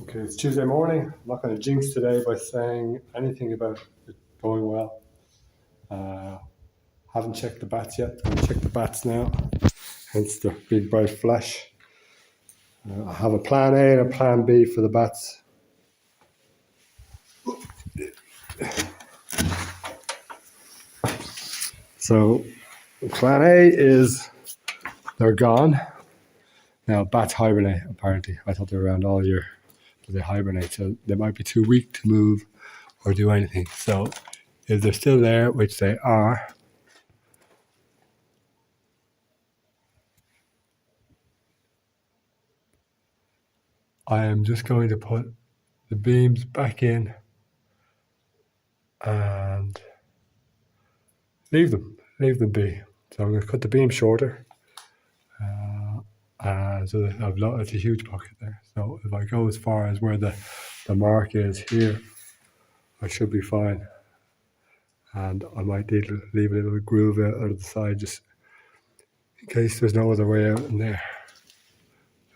Okay, it's Tuesday morning. I'm not going to jinx today by saying anything about it going well. Haven't checked the bats yet. I'm going to check the bats now, hence the big bright flash. I have a plan A and a plan B for the bats. So, plan A is they're gone. Now, bats hibernate, apparently. I thought they were around all year, but they hibernate, so they might be too weak to move or do anything. So, if they're still there, which they are, I am just going to put the beams back in and leave them be. So I'm going to cut the beam shorter. So that it's a huge pocket there. So if I go as far as where the mark is here, I should be fine. And I might need to leave a little groove out of the side just in case there's no other way out in there.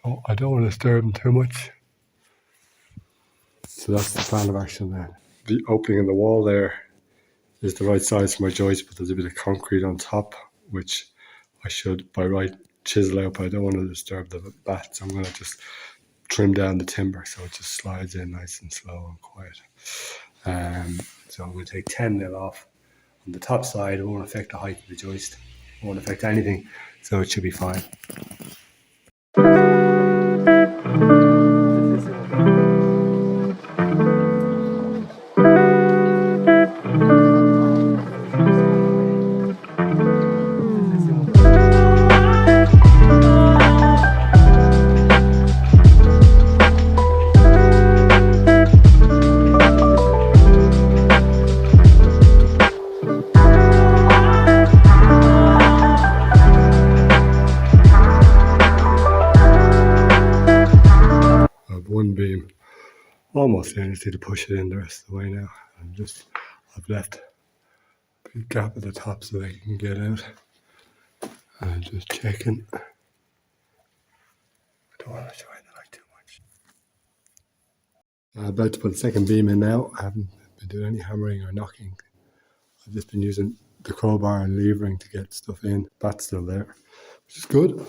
Oh, I don't want to disturb them too much. So that's the plan of action then. The opening in the wall there is the right size for my joist, but there's a bit of concrete on top, which I should, by right, chisel out, but I don't want to disturb the bats. I'm going to just trim down the timber so it just slides in nice and slow and quiet. So I'm going to take 10 mil off. On the top side, it won't affect the height of the joist. It won't affect anything, so it should be fine. One beam almost there. I just need to push it in the rest of the way now. I've left a big gap at the top so they can get out. I'm just checking. I don't want to shine the light too much. I'm about to put the second beam in now. I haven't been doing any hammering or knocking. I've just been using the crowbar and levering to get stuff in. Bat's still there, which is good.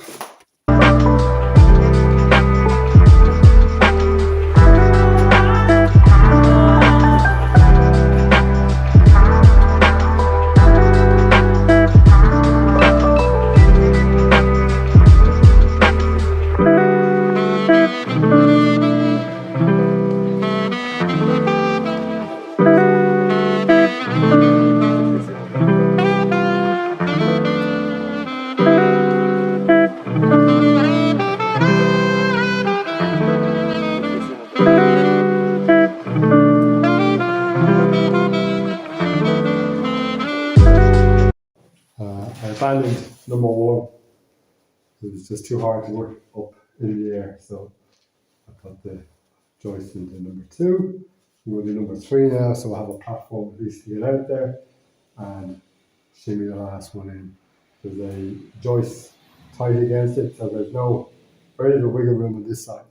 I abandoned number one because it's just too hard to work up in the air. So I put the joist into number two. We'll do number three now, so we'll have a platform at least to get out there and shimmy the last one in. There's a joist tight against it, so there's very little wiggle room on this side.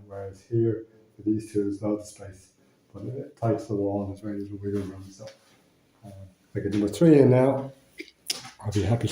Whereas here, for these two, there's loads of space. But tight to the wall, there's very little wiggle room. So I get number three in now. I'll be happy.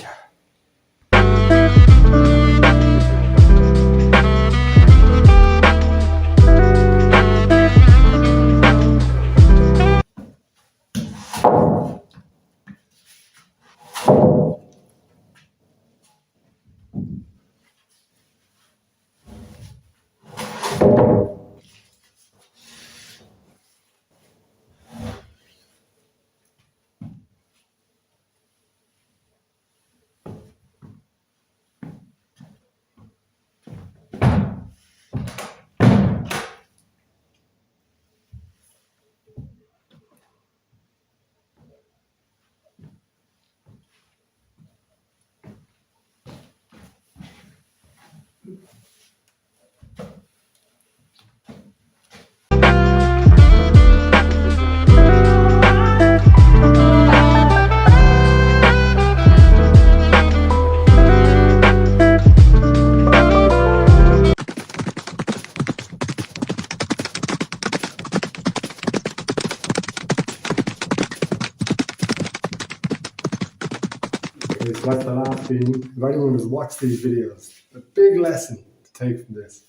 Okay, so that's the last beam. If anyone has watched these videos, the big lesson to take from this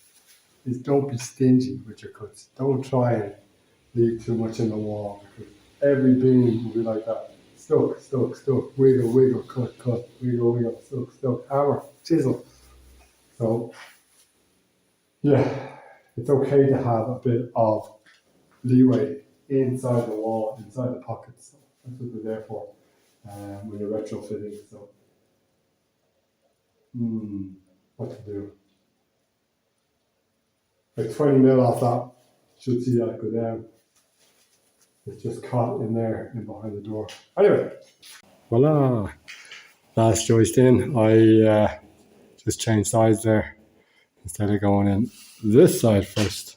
is don't be stingy with your cuts. Don't try and leave too much in the wall, because every beam will be like that. Stuck, stuck, stuck, wiggle, wiggle, cut, cut, wiggle, wiggle, stuck, stuck, hammer, chisel. So, yeah, it's okay to have a bit of leeway inside the wall, inside the pockets. That's what they're there for when you're retrofitting. So, what to do? Like 20 mil off that, should see that go down. It's just caught in there and behind the door. Anyway, voila, last joist in. I just changed sides there. Instead of going in this side first,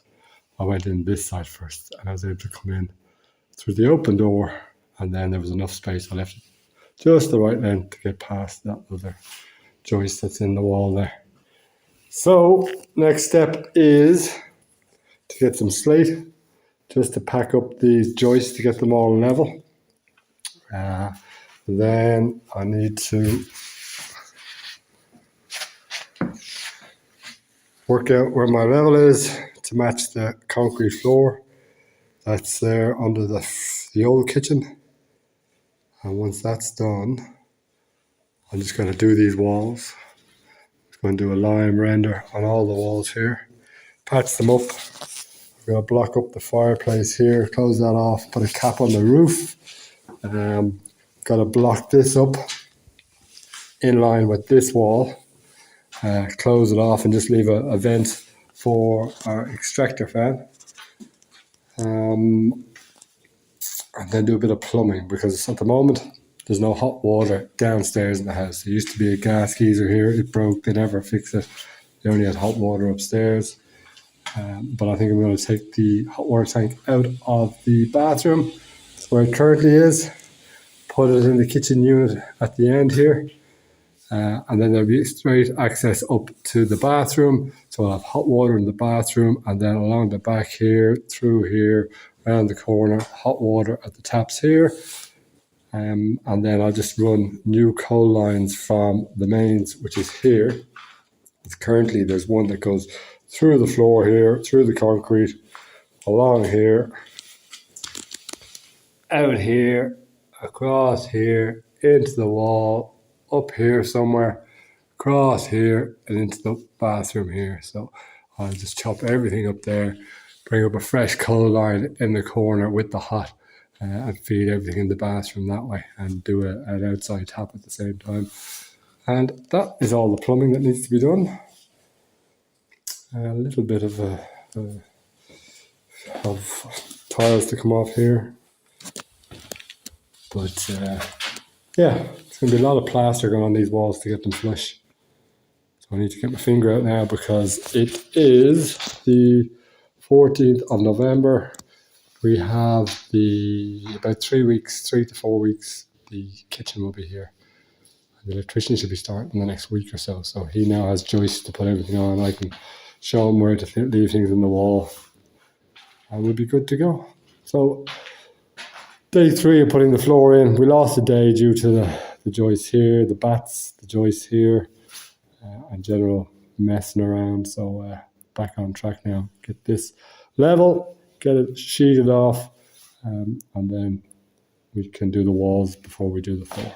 I went in this side first, and I was able to come in through the open door, and then there was enough space. I left it just the right length to get past that other joist that's in the wall there. So next step is to get some slate, just to pack up these joists to get them all level. Then I need to work out where my level is to match the concrete floor that's there under the old kitchen. And once that's done, I'm just going to do these walls. I'm going to do a lime render on all the walls here, patch them up. I'm going to block up the fireplace here, close that off, put a cap on the roof. Got to block this up in line with this wall, close it off and just leave a vent for our extractor fan. And then do a bit of plumbing, because at the moment there's no hot water downstairs in the house. There used to be a gas geyser here, it broke, they never fixed it. They only had hot water upstairs. But I think I'm going to take the hot water tank out of the bathroom. That's where it currently is. Put it in the kitchen unit at the end here. And then there'll be straight access up to the bathroom. So I'll have hot water in the bathroom, and then along the back here, through here, around the corner, hot water at the taps here. And then I'll just run new coal lines from the mains, which is here. Currently there's one that goes through the floor here, through the concrete, along here, out here, across here, into the wall, up here somewhere, across here, and into the bathroom here. So I'll just chop everything up there, bring up a fresh coal line in the corner with the hot, and feed everything in the bathroom that way, and do an outside tap at the same time. And that is all the plumbing that needs to be done. A little bit of tiles to come off here, but yeah, it's going to be a lot of plaster going on these walls to get them flush. So I need to get my finger out now, because it is the 14th of November. We have about 3 to 4 weeks, the kitchen will be here. The electrician should be starting in the next week or so. So he now has joists to put everything on. I can show him where to leave things in the wall, and we'll be good to go. So day 3 of putting the floor in. We lost a day due to the joists here, the bats, the joists here, and general messing around. So back on track now. Get this level, get it sheeted off, and then we can do the walls before we do the floor.